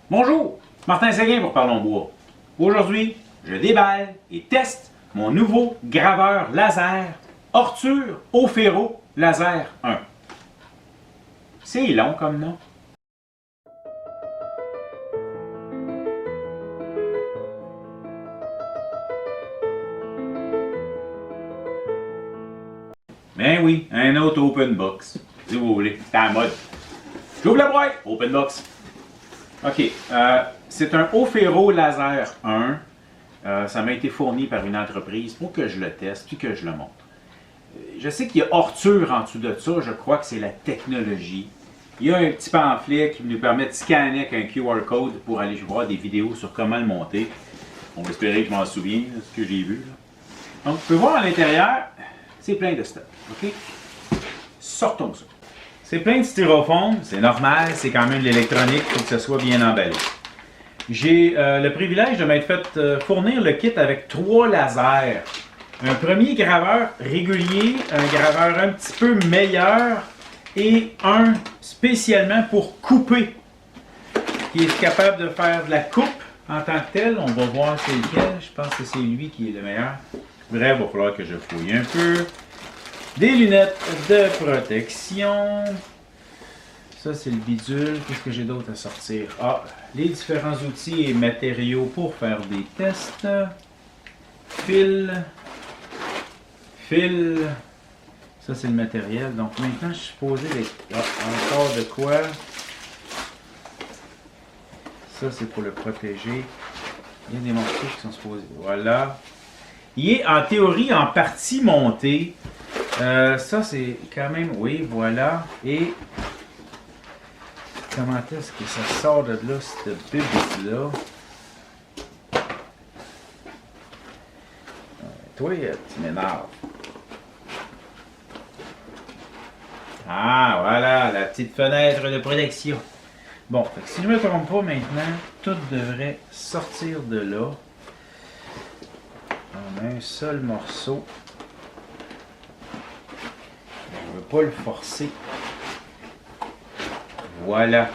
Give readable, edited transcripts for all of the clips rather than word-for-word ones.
Bonjour, Martin Séguin pour Parlons Bois. Aujourd'hui, je déballe et teste mon nouveau graveur laser Ortur Aufero Laser 1. C'est long comme nom. Ben oui, un autre open box, si vous voulez, c'est à la mode. J'ouvre la boîte, open box. OK, c'est un Aufero Laser 1. Ça m'a été fourni par une entreprise pour que je le teste puis que je le montre. Je sais qu'il y a Ortur en dessous de ça, je crois que c'est la technologie. Il y a un petit pamphlet qui nous permet de scanner avec un QR code pour aller voir des vidéos sur comment le monter. On va espérer que je m'en souviens, de ce que j'ai vu. Là. Donc, tu peux voir à l'intérieur, c'est plein de stuff. OK? Sortons ça. C'est plein de styrofoam, c'est normal, c'est quand même de l'électronique, il faut que ça soit bien emballé. J'ai le privilège de m'être fait fournir le kit avec 3 lasers. Un premier graveur régulier, un graveur un petit peu meilleur et un spécialement pour couper, qui est capable de faire de la coupe en tant que tel. On va voir c'est lequel, je pense que c'est lui qui est le meilleur. Bref, il va falloir que je fouille un peu. Des lunettes de protection. Ça, c'est le bidule. Qu'est-ce que j'ai d'autre à sortir? Ah, les différents outils et matériaux pour faire des tests. Fil. Ça, c'est le matériel. Donc, maintenant, je suis posé avec encore de quoi. Ça, c'est pour le protéger. Il y a des morceaux qui sont supposés. Voilà. Il est en théorie en partie monté. Ça, c'est quand même... Oui, voilà. Et... Comment est-ce que ça sort de là, cette bébé-là? Toi, tu m'énerves. Ah, voilà, la petite fenêtre de protection. Bon, si je ne me trompe pas maintenant, tout devrait sortir de là. On a un seul morceau. Je ne veux pas le forcer. Voilà.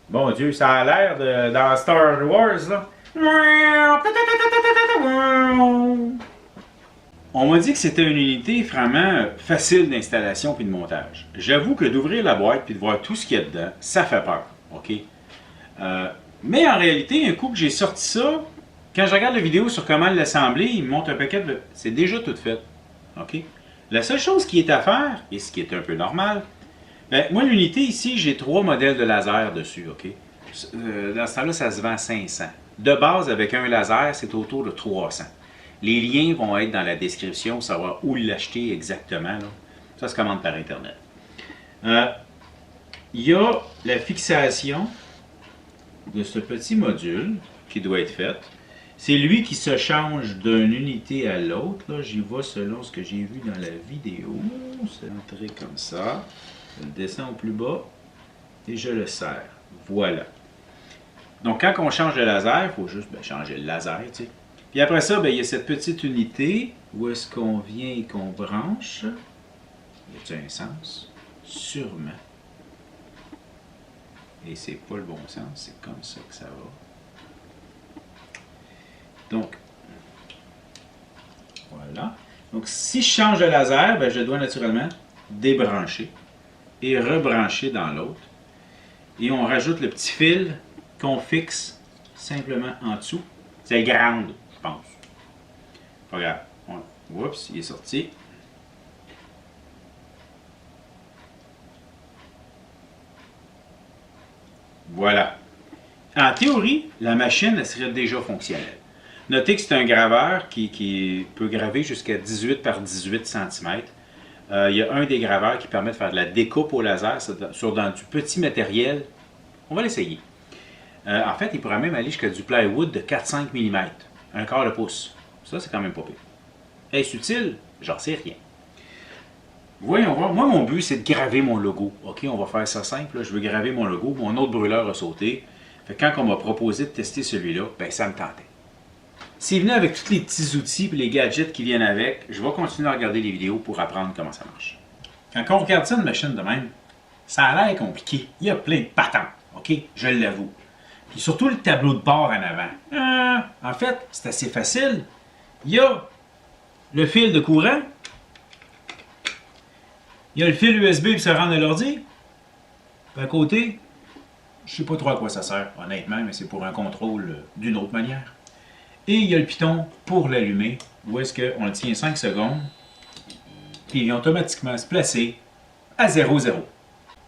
Bon Dieu, ça a l'air de dans Star Wars, là. On m'a dit que c'était une unité vraiment facile d'installation puis de montage. J'avoue que d'ouvrir la boîte puis de voir tout ce qu'il y a dedans, ça fait peur, OK? Mais en réalité, un coup que j'ai sorti ça, quand je regarde la vidéo sur comment l'assembler, il me montre un paquet de... C'est déjà tout fait, OK? La seule chose qui est à faire, et ce qui est un peu normal, ben, moi, l'unité ici, j'ai 3 modèles de laser dessus, OK? Dans ce temps-là, ça se vend 500. De base, avec un laser, c'est autour de 300. Les liens vont être dans la description pour savoir où l'acheter exactement. Là. Ça se commande par Internet. Il y a la fixation de ce petit module qui doit être faite. C'est lui qui se change d'une unité à l'autre. J'y vais selon ce que j'ai vu dans la vidéo. C'est entré comme ça. Je le descends au plus bas et je le serre. Voilà. Donc, quand on change de laser, il faut juste changer le laser. Tu sais. Puis après ça, il y a cette petite unité où est-ce qu'on vient et qu'on branche. Y a-t-il un sens? Sûrement. Et c'est pas le bon sens, c'est comme ça que ça va. Donc, voilà. Donc, si je change de laser, je dois naturellement débrancher et rebrancher dans l'autre. Et on rajoute le petit fil qu'on fixe simplement en dessous. C'est grande, je pense. Regarde. Oups, il est sorti. Voilà. En théorie, la machine elle serait déjà fonctionnelle. Notez que c'est un graveur qui peut graver jusqu'à 18 par 18 cm. Il y a un des graveurs qui permet de faire de la découpe au laser sur dans du petit matériel. On va l'essayer. En fait, il pourrait même aller jusqu'à du plywood de 4-5 mm. Un quart de pouce. Ça, c'est quand même pas pire. Est-ce utile? J'en sais rien. Voyons voir. Moi, mon but, c'est de graver mon logo. OK, on va faire ça simple. Là. Je veux graver mon logo. Mon autre brûleur a sauté. Fait que quand on m'a proposé de tester celui-là, ça me tentait. S'il venait avec tous les petits outils et les gadgets qui viennent avec, je vais continuer à regarder les vidéos pour apprendre comment ça marche. Quand on regarde ça, une machine de même, ça a l'air compliqué. Il y a plein de patentes. OK? Je l'avoue. puis surtout le tableau de bord en avant. En fait, c'est assez facile. Il y a le fil de courant, il y a le fil USB pour se rendre à l'ordi. À côté, je ne sais pas trop à quoi ça sert, honnêtement, mais c'est pour un contrôle d'une autre manière. Et il y a le piton pour l'allumer, où est-ce qu'on le tient 5 secondes, puis il vient automatiquement se placer à 0,0.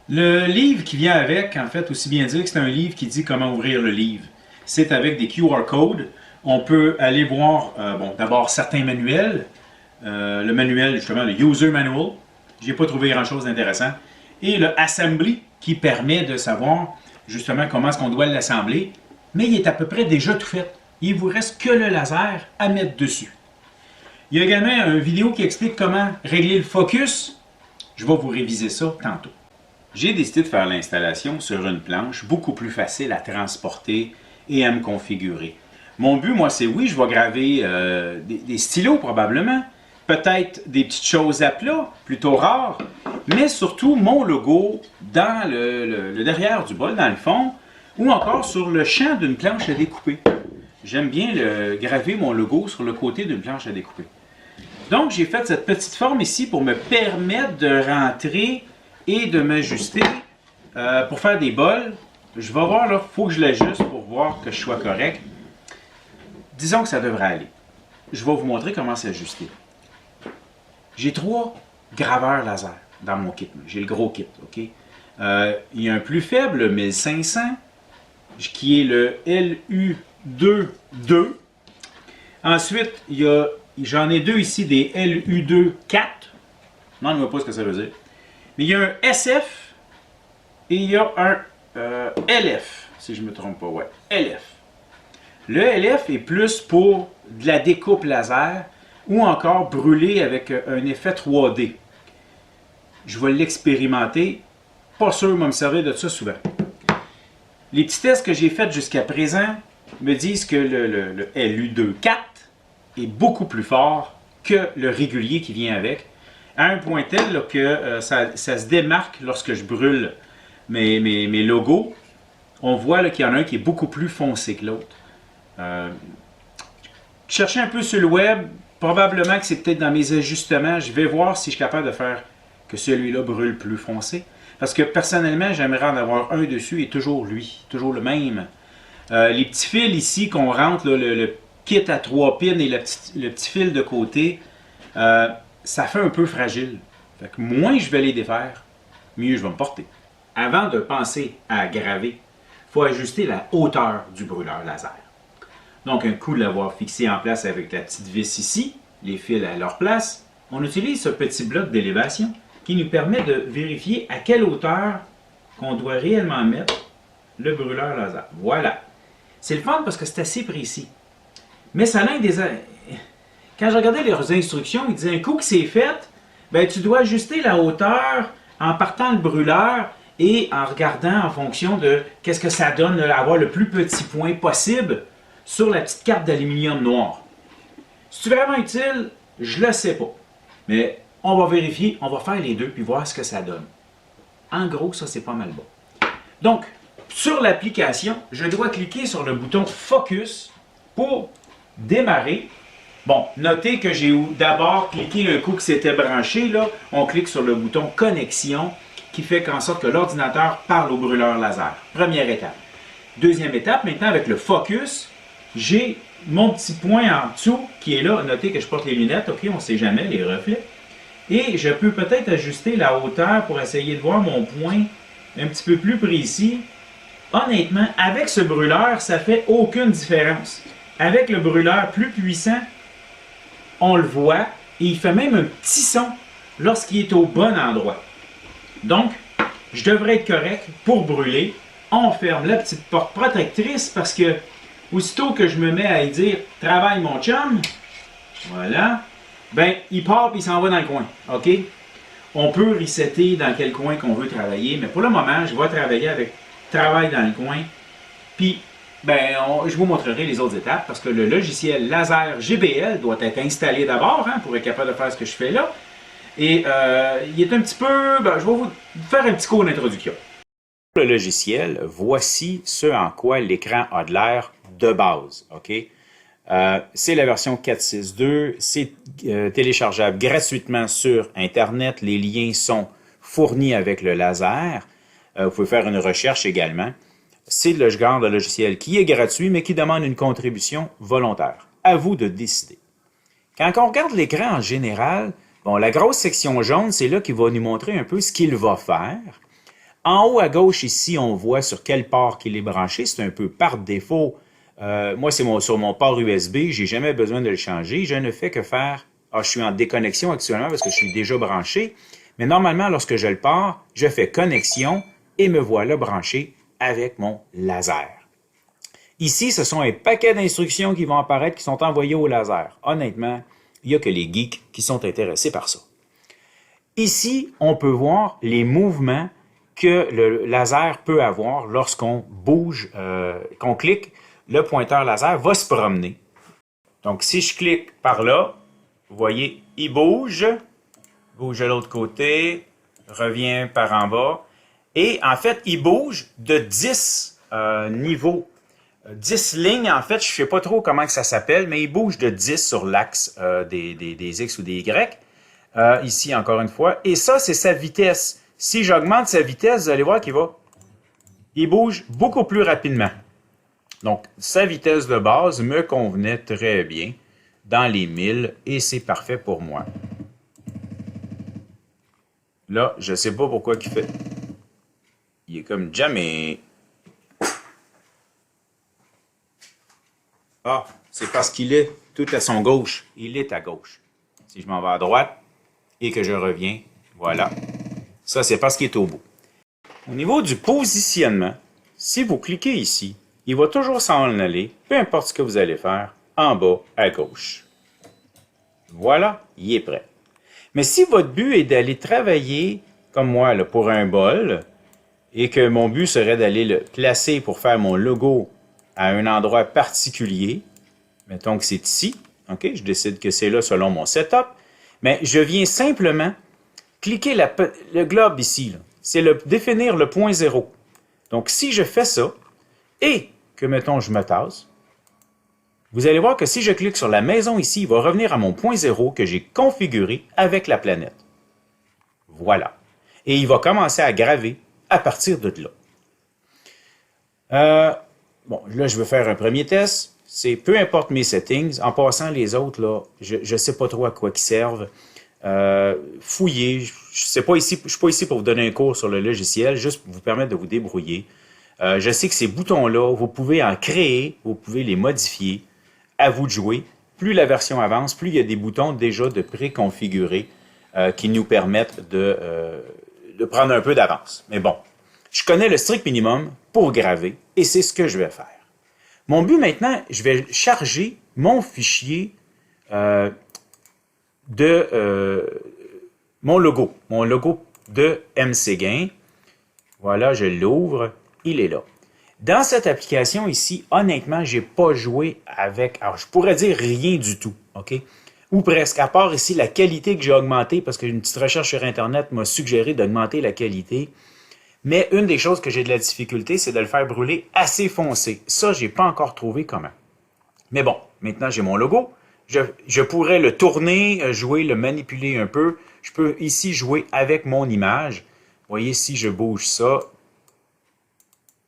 Le livre qui vient avec, en fait, aussi bien dire que c'est un livre qui dit comment ouvrir le livre. C'est avec des QR codes. On peut aller voir, d'abord certains manuels. Le manuel, justement, le User Manual. Je n'ai pas trouvé grand-chose d'intéressant. Et le Assembly, qui permet de savoir, justement, comment est-ce qu'on doit l'assembler. Mais il est à peu près déjà tout fait. Il ne vous reste que le laser à mettre dessus. Il y a également une vidéo qui explique comment régler le focus. Je vais vous réviser ça tantôt. J'ai décidé de faire l'installation sur une planche beaucoup plus facile à transporter et à me configurer. Mon but, moi, c'est oui, je vais graver des stylos probablement, peut-être des petites choses à plat, plutôt rares, mais surtout mon logo dans le derrière du bol, dans le fond, ou encore sur le champ d'une planche à découper. J'aime bien graver mon logo sur le côté d'une planche à découper. Donc, j'ai fait cette petite forme ici pour me permettre de rentrer et de m'ajuster pour faire des bols. Je vais voir, là, il faut que je l'ajuste pour voir que je sois correct. Disons que ça devrait aller. Je vais vous montrer comment s'ajuster. J'ai 3 graveurs laser dans mon kit. J'ai le gros kit, OK? Il y a un plus faible, le 1500, qui est le LU22. Ensuite, j'en ai 2 ici, des LU24. Non, ne me pas ce que ça veut dire. Mais il y a un SF et il y a un LF, si je ne me trompe pas. Ouais, LF. Le LF est plus pour de la découpe laser ou encore brûler avec un effet 3D. Je vais l'expérimenter. Pas sûr de me servir de ça souvent. Les petits tests que j'ai faits jusqu'à présent me disent que le LU24 est beaucoup plus fort que le régulier qui vient avec, à un point tel là, que ça se démarque lorsque je brûle mes logos. On voit qu'il y en a un qui est beaucoup plus foncé que l'autre. Chercher un peu sur le web, probablement que c'est peut-être dans mes ajustements. Je vais voir si je suis capable de faire que celui-là brûle plus foncé. Parce que personnellement, j'aimerais en avoir un dessus et toujours lui, toujours le même. Les petits fils ici qu'on rentre, là, le kit à 3 pins et le petit fil de côté, ça fait un peu fragile. Fait que moins je vais les défaire, mieux je vais me porter. Avant de penser à graver, il faut ajuster la hauteur du brûleur laser. Donc un coup de l'avoir fixé en place avec la petite vis ici, les fils à leur place, on utilise ce petit bloc d'élévation qui nous permet de vérifier à quelle hauteur qu'on doit réellement mettre le brûleur laser. Voilà. C'est le fun parce que c'est assez précis. Mais ça a des... Quand je regardais leurs instructions, ils disaient un coup que c'est fait, ben, tu dois ajuster la hauteur en partant le brûleur et en regardant en fonction de qu'est-ce que ça donne avoir le plus petit point possible sur la petite carte d'aluminium noir. C'est vraiment utile? Je le sais pas. Mais on va vérifier, on va faire les deux puis voir ce que ça donne. En gros, ça c'est pas mal bon. Donc, sur l'application, je dois cliquer sur le bouton Focus pour démarrer. Bon, notez que j'ai d'abord cliqué un coup que c'était branché. Là, on clique sur le bouton Connexion qui fait qu'en sorte que l'ordinateur parle au brûleur laser. Première étape. Deuxième étape, maintenant avec le Focus, j'ai mon petit point en dessous qui est là. Notez que je porte les lunettes, ok, on ne sait jamais, les reflets. Et je peux peut-être ajuster la hauteur pour essayer de voir mon point un petit peu plus précis. Honnêtement, avec ce brûleur, ça ne fait aucune différence. Avec le brûleur plus puissant, on le voit et il fait même un petit son lorsqu'il est au bon endroit. Donc, je devrais être correct pour brûler. On ferme la petite porte protectrice parce que aussitôt que je me mets à y dire « Travaille mon chum », voilà, ben il part et il s'en va dans le coin, ok? On peut resetter dans quel coin qu'on veut travailler, mais pour le moment, je vais travailler avec « Travail dans le coin », puis ben, je vous montrerai les autres étapes parce que le logiciel Laser GBL doit être installé d'abord pour être capable de faire ce que je fais là. Et il est un petit peu... Ben, je vais vous faire un petit cours d'introduction. le logiciel, voici ce en quoi l'écran a de l'air de base. OK? C'est la version 4.6.2. C'est téléchargeable gratuitement sur Internet. Les liens sont fournis avec le laser. Vous pouvez faire une recherche également. C'est le genre de logiciel qui est gratuit, mais qui demande une contribution volontaire. À vous de décider. Quand on regarde l'écran en général, bon, la grosse section jaune, c'est là qu'il va nous montrer un peu ce qu'il va faire. En haut à gauche, ici, on voit sur quel port qu'il est branché. C'est un peu par défaut. Moi, c'est sur mon port USB. Je n'ai jamais besoin de le changer. Je ne fais que faire... Ah, je suis en déconnexion actuellement parce que je suis déjà branché. Mais normalement, lorsque je le pars, je fais connexion et me voilà branché avec mon laser. Ici, ce sont un paquet d'instructions qui vont apparaître, qui sont envoyées au laser. Honnêtement, il n'y a que les geeks qui sont intéressés par ça. Ici, on peut voir les mouvements que le laser peut avoir lorsqu'on bouge, qu'on clique, le pointeur laser va se promener. Donc, si je clique par là, vous voyez, il bouge de l'autre côté, revient par en bas, et en fait, il bouge de 10 niveaux, 10 lignes, en fait, je ne sais pas trop comment que ça s'appelle, mais il bouge de 10 sur l'axe des X ou des Y, ici encore une fois, et ça, c'est sa vitesse. Si j'augmente sa vitesse, vous allez voir il bouge beaucoup plus rapidement. Donc, sa vitesse de base me convenait très bien dans les 1000 et c'est parfait pour moi. Là, je ne sais pas pourquoi il fait. Il est comme jamais. Ah, c'est parce qu'il est tout à son gauche. Il est à gauche. Si je m'en vais à droite et que je reviens, voilà. Ça, c'est parce qu'il est au bout. Au niveau du positionnement, si vous cliquez ici, il va toujours s'en aller, peu importe ce que vous allez faire, en bas à gauche. Voilà, il est prêt. Mais si votre but est d'aller travailler, comme moi, là, pour un bol, et que mon but serait d'aller le placer pour faire mon logo à un endroit particulier, mettons que c'est ici, ok, je décide que c'est là selon mon setup, mais je viens simplement cliquer le globe ici, c'est définir le point zéro. Donc, si je fais ça, et que, mettons, je me tasse, vous allez voir que si je clique sur la maison ici, il va revenir à mon point zéro que j'ai configuré avec la planète. Voilà. Et il va commencer à graver à partir de là. Bon, là, je vais faire un premier test. C'est peu importe mes settings. En passant, les autres, là, je ne sais pas trop à quoi ils servent. Fouillez. Je ne suis pas ici pour vous donner un cours sur le logiciel, juste pour vous permettre de vous débrouiller. Je sais que ces boutons-là, vous pouvez en créer, vous pouvez les modifier. À vous de jouer. Plus la version avance, plus il y a des boutons déjà de préconfigurés qui nous permettent de prendre un peu d'avance. Mais bon, je connais le strict minimum pour graver et c'est ce que je vais faire. Mon but maintenant, je vais charger mon fichier mon logo de MCGain. Voilà, je l'ouvre, il est là. Dans cette application ici, honnêtement, je n'ai pas joué avec, alors je pourrais dire rien du tout, OK? Ou presque, à part ici la qualité que j'ai augmentée, parce qu'une petite recherche sur Internet m'a suggéré d'augmenter la qualité. Mais une des choses que j'ai de la difficulté, c'est de le faire brûler assez foncé. Ça, je n'ai pas encore trouvé comment. Mais bon, maintenant j'ai mon logo. Je pourrais le tourner, jouer, le manipuler un peu. Je peux ici jouer avec mon image. Vous voyez, si je bouge ça,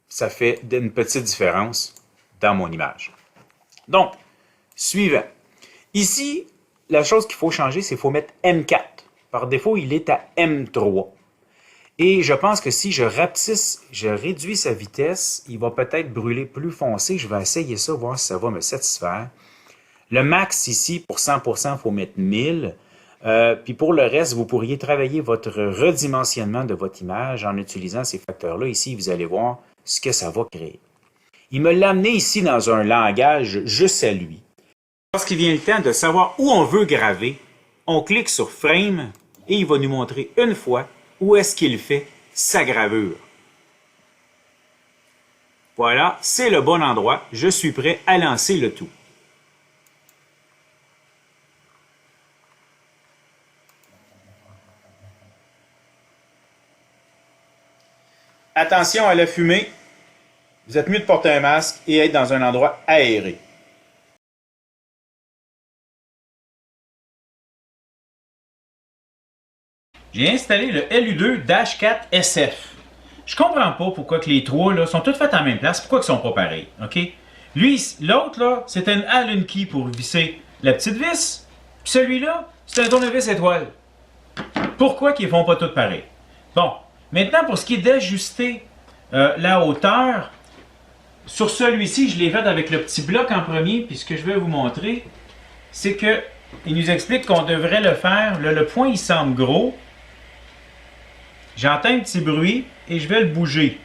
ça fait une petite différence dans mon image. Donc, suivant. Ici, la chose qu'il faut changer, c'est qu'il faut mettre M4. Par défaut, il est à M3. Et je pense que si je rapetisse, je réduis sa vitesse, il va peut-être brûler plus foncé. Je vais essayer ça, voir si ça va me satisfaire. Le max ici, pour 100%, il faut mettre 1000. Puis pour le reste, vous pourriez travailler votre redimensionnement de votre image en utilisant ces facteurs-là. Ici, vous allez voir ce que ça va créer. Il me l'a amené ici dans un langage juste à lui. Lorsqu'il vient le temps de savoir où on veut graver, on clique sur Frame et il va nous montrer une fois où est-ce qu'il fait sa gravure. Voilà, c'est le bon endroit. Je suis prêt à lancer le tout. attention à la fumée. Vous êtes mieux de porter un masque et être dans un endroit aéré. J'ai installé le LU2-4SF. Je comprends pas pourquoi que les trois là, sont toutes faites en même place, pourquoi ils sont pas pareils, ok? Lui, l'autre là, c'était une Allen key pour visser la petite vis, puis celui-là, c'est un tournevis étoile. Pourquoi qu'ils font pas toutes pareils? Bon, maintenant pour ce qui est d'ajuster la hauteur, sur celui-ci, je l'ai fait avec le petit bloc en premier, puis ce que je vais vous montrer, c'est que il nous explique qu'on devrait le faire, là, le point il semble gros, j'entends un petit bruit et je vais le bouger.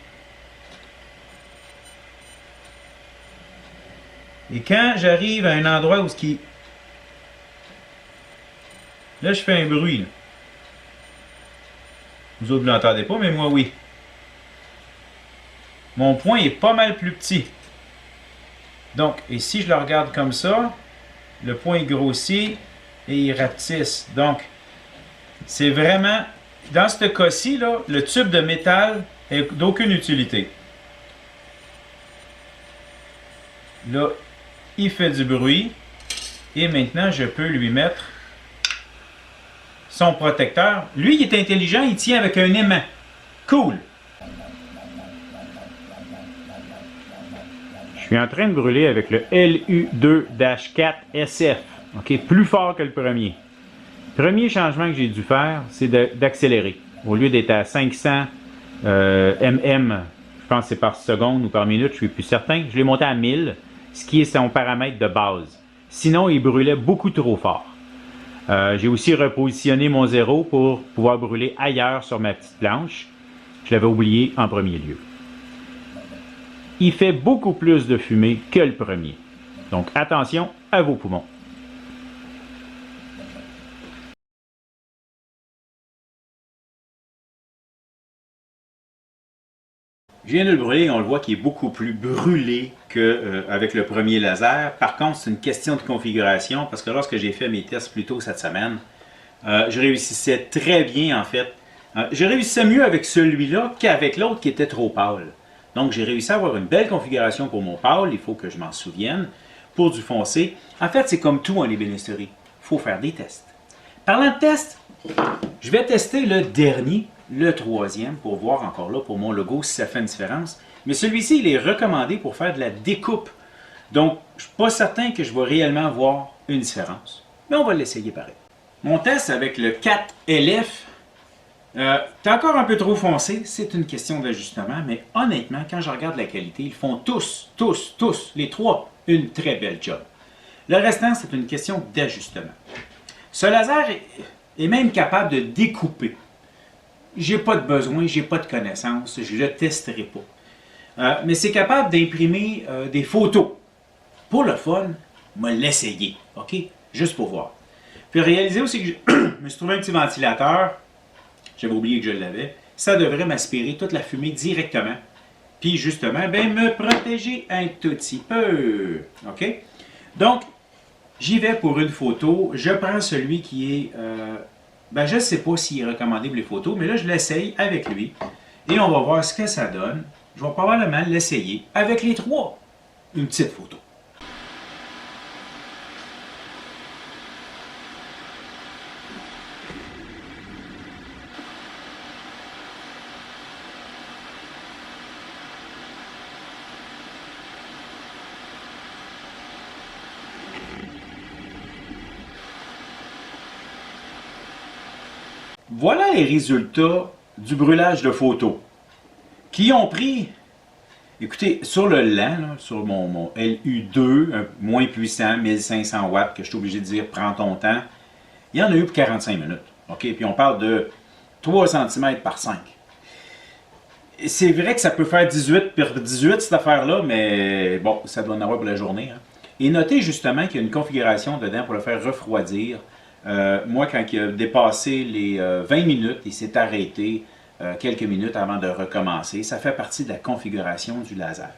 Et quand j'arrive à un endroit où ce qui... Là, je fais un bruit. Là. Vous autres ne l'entendez pas, mais moi, oui. Mon point est pas mal plus petit. Donc, et si je le regarde comme ça, le point est grossi et il rapetisse. Donc, c'est vraiment... Dans ce cas-ci, là, le tube de métal est d'aucune utilité. Là, il fait du bruit. Et maintenant, je peux lui mettre son protecteur. Lui, il est intelligent, il tient avec un aimant. Cool! Je suis en train de brûler avec le LU2-4SF. OK, plus fort que le premier. Premier changement que j'ai dû faire, c'est d'accélérer. Au lieu d'être à 500 mm, je pense que c'est par seconde ou par minute, je suis plus certain, je l'ai monté à 1000, ce qui est son paramètre de base. Sinon, il brûlait beaucoup trop fort. J'ai aussi repositionné mon zéro pour pouvoir brûler ailleurs sur ma petite planche. Je l'avais oublié en premier lieu. Il fait beaucoup plus de fumée que le premier. Donc attention à vos poumons. Je viens de le brûler, on le voit qu'il est beaucoup plus brûlé qu'avec le premier laser. Par contre, c'est une question de configuration parce que lorsque j'ai fait mes tests plus tôt cette semaine, je réussissais très bien en fait. Je réussissais mieux avec celui-là qu'avec l'autre qui était trop pâle. Donc j'ai réussi à avoir une belle configuration pour mon pâle, il faut que je m'en souvienne. Pour du foncé, en fait c'est comme tout en ébénisterie, il faut faire des tests. Parlant de tests, je vais tester le dernier, le troisième, pour voir encore là pour mon logo si ça fait une différence. Mais celui-ci, il est recommandé pour faire de la découpe. Donc, je ne suis pas certain que je vais réellement voir une différence. Mais on va l'essayer pareil. Mon test avec le 4LF, t'es encore un peu trop foncé, c'est une question d'ajustement, mais honnêtement, quand je regarde la qualité, ils font tous, les trois, une très belle job. Le restant, c'est une question d'ajustement. Ce laser est même capable de découper. J'ai pas de besoin, j'ai pas de connaissances, je ne le testerai pas. Mais c'est capable d'imprimer des photos. Pour le fun, je vais l'essayer, ok? Juste pour voir. Puis réaliser aussi que je me suis trouvé un petit ventilateur. J'avais oublié que je l'avais. Ça devrait m'aspirer toute la fumée directement. Puis justement, ben, me protéger un tout petit peu. OK? Donc, j'y vais pour une photo. Je prends celui qui est... ben, je ne sais pas s'il est recommandé pour les photos, mais là, je l'essaye avec lui. Et on va voir ce que ça donne. Je vais probablement l'essayer avec les trois. Une petite photo. Voilà les résultats du brûlage de photos qui ont pris, écoutez, sur le lent, là, sur mon LU2, moins puissant, 1500 watts, que je suis obligé de dire prends ton temps, il y en a eu pour 45 minutes. OK? Puis on parle de 3 cm par 5. C'est vrai que ça peut faire 18 par 18 cette affaire-là, mais bon, ça doit en avoir pour la journée. Hein. Et notez justement qu'il y a une configuration dedans pour le faire refroidir. Moi, quand il a dépassé les 20 minutes, il s'est arrêté quelques minutes avant de recommencer. Ça fait partie de la configuration du laser.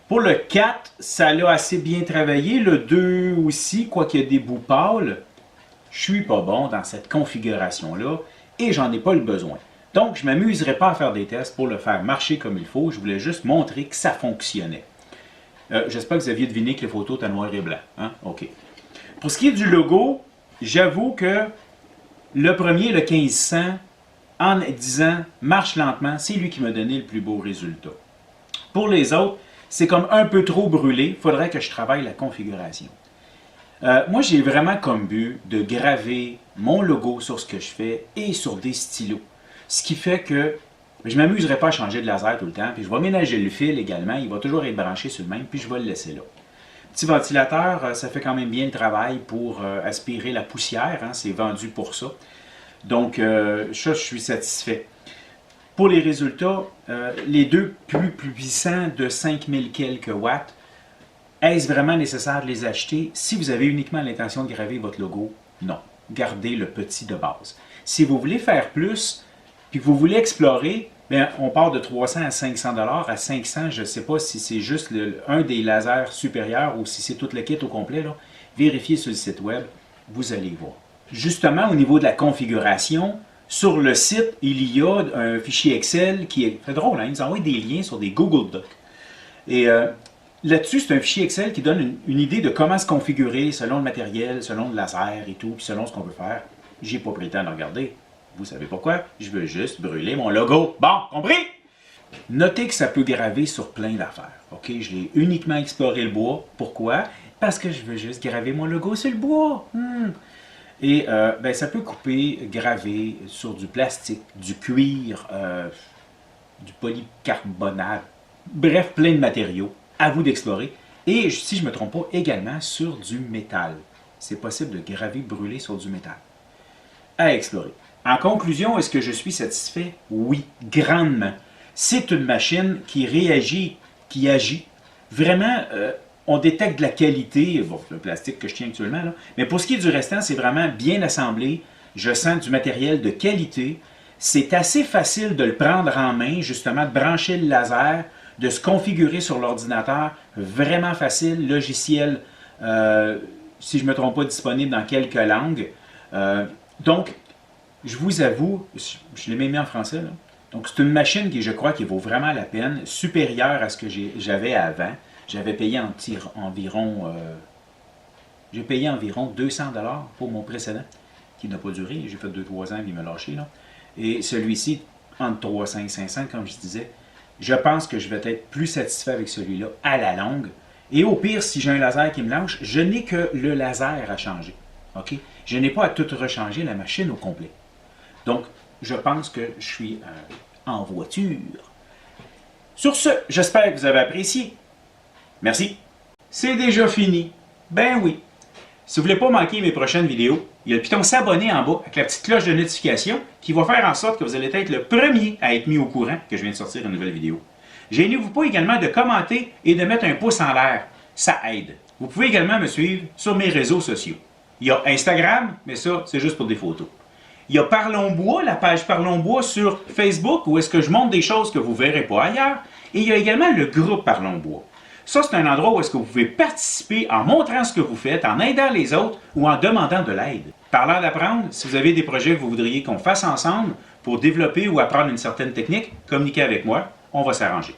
Pour le 4, ça l'a assez bien travaillé. Le 2 aussi, quoiqu'il y a des bouts pâles, je suis pas bon dans cette configuration-là et j'en ai pas le besoin. Donc, je ne m'amuserai pas à faire des tests pour le faire marcher comme il faut. Je voulais juste montrer que ça fonctionnait. J'espère que vous aviez deviné que les photos étaient noir et blanc. Hein? OK. Pour ce qui est du logo, j'avoue que le premier, le 1500, en disant marche lentement, c'est lui qui m'a donné le plus beau résultat. Pour les autres, c'est comme un peu trop brûlé. Il faudrait que je travaille la configuration. Moi, j'ai vraiment comme but de graver mon logo sur ce que je fais et sur des stylos. Ce qui fait que je ne m'amuserai pas à changer de laser tout le temps. Puis je vais ménager le fil également. Il va toujours être branché sur le même, puis je vais le laisser là. Petit ventilateur, ça fait quand même bien le travail pour aspirer la poussière. Hein, c'est vendu pour ça. Donc, ça, je suis satisfait. Pour les résultats, les deux plus puissants de 5000 quelques watts, est-ce vraiment nécessaire de les acheter? Si vous avez uniquement l'intention de graver votre logo, non. Gardez le petit de base. Si vous voulez faire plus, puis que vous voulez explorer, bien, on part de 300 à 500 $. À 500, je ne sais pas si c'est juste un des lasers supérieurs ou si c'est tout le kit au complet. Là. Vérifiez sur le site web, vous allez voir. Justement, au niveau de la configuration, sur le site, il y a un fichier Excel qui est très drôle. Hein? Ils envoient des liens sur des Google Docs. Et là-dessus, c'est un fichier Excel qui donne une idée de comment se configurer selon le matériel, selon le laser et tout, puis selon ce qu'on veut faire. J'ai pas pris le temps de regarder. Vous savez pourquoi? Je veux juste brûler mon logo. Bon, compris? Notez que ça peut graver sur plein d'affaires. OK? Je l'ai uniquement exploré le bois. Pourquoi? Parce que je veux juste graver mon logo sur le bois. Et ben, ça peut couper, graver sur du plastique, du cuir, du polycarbonate, bref, plein de matériaux. À vous d'explorer. Et si je ne me trompe pas, également sur du métal. C'est possible de graver, brûler sur du métal. À explorer. En conclusion, est-ce que je suis satisfait? Oui, grandement. C'est une machine qui réagit, qui agit. Vraiment, on détecte de la qualité, bon, le plastique que je tiens actuellement, là. Mais pour ce qui est du restant, c'est vraiment bien assemblé. Je sens du matériel de qualité. C'est assez facile de le prendre en main, justement, de brancher le laser, de se configurer sur l'ordinateur. Vraiment facile, logiciel, si je ne me trompe pas, disponible dans quelques langues. Donc, je vous avoue, je l'ai même mis en français, là. Donc, c'est une machine qui, je crois, qui vaut vraiment la peine, supérieure à ce que j'avais avant. J'avais payé environ, j'ai payé environ 200 $ pour mon précédent, qui n'a pas duré. J'ai fait 2-3 ans, puis il m'a lâché, là. Et celui-ci, entre 300 et 500, comme je disais, je pense que je vais être plus satisfait avec celui-là à la longue. Et au pire, si j'ai un laser qui me lâche, je n'ai que le laser à changer. OK? Je n'ai pas à tout rechanger la machine au complet. Donc, je pense que je suis en voiture. Sur ce, j'espère que vous avez apprécié. Merci. C'est déjà fini. Ben oui. Si vous ne voulez pas manquer mes prochaines vidéos, il y a le piton s'abonner en bas avec la petite cloche de notification qui va faire en sorte que vous allez être le premier à être mis au courant que je viens de sortir une nouvelle vidéo. Gênez-vous pas également de commenter et de mettre un pouce en l'air. Ça aide. Vous pouvez également me suivre sur mes réseaux sociaux. Il y a Instagram, mais ça, c'est juste pour des photos. Il y a Parlons Bois, la page Parlons Bois sur Facebook, où est-ce que je montre des choses que vous ne verrez pas ailleurs. Et il y a également le groupe Parlons Bois. Ça, c'est un endroit où est-ce que vous pouvez participer en montrant ce que vous faites, en aidant les autres ou en demandant de l'aide. Parlant d'apprendre, si vous avez des projets que vous voudriez qu'on fasse ensemble pour développer ou apprendre une certaine technique, communiquez avec moi, on va s'arranger.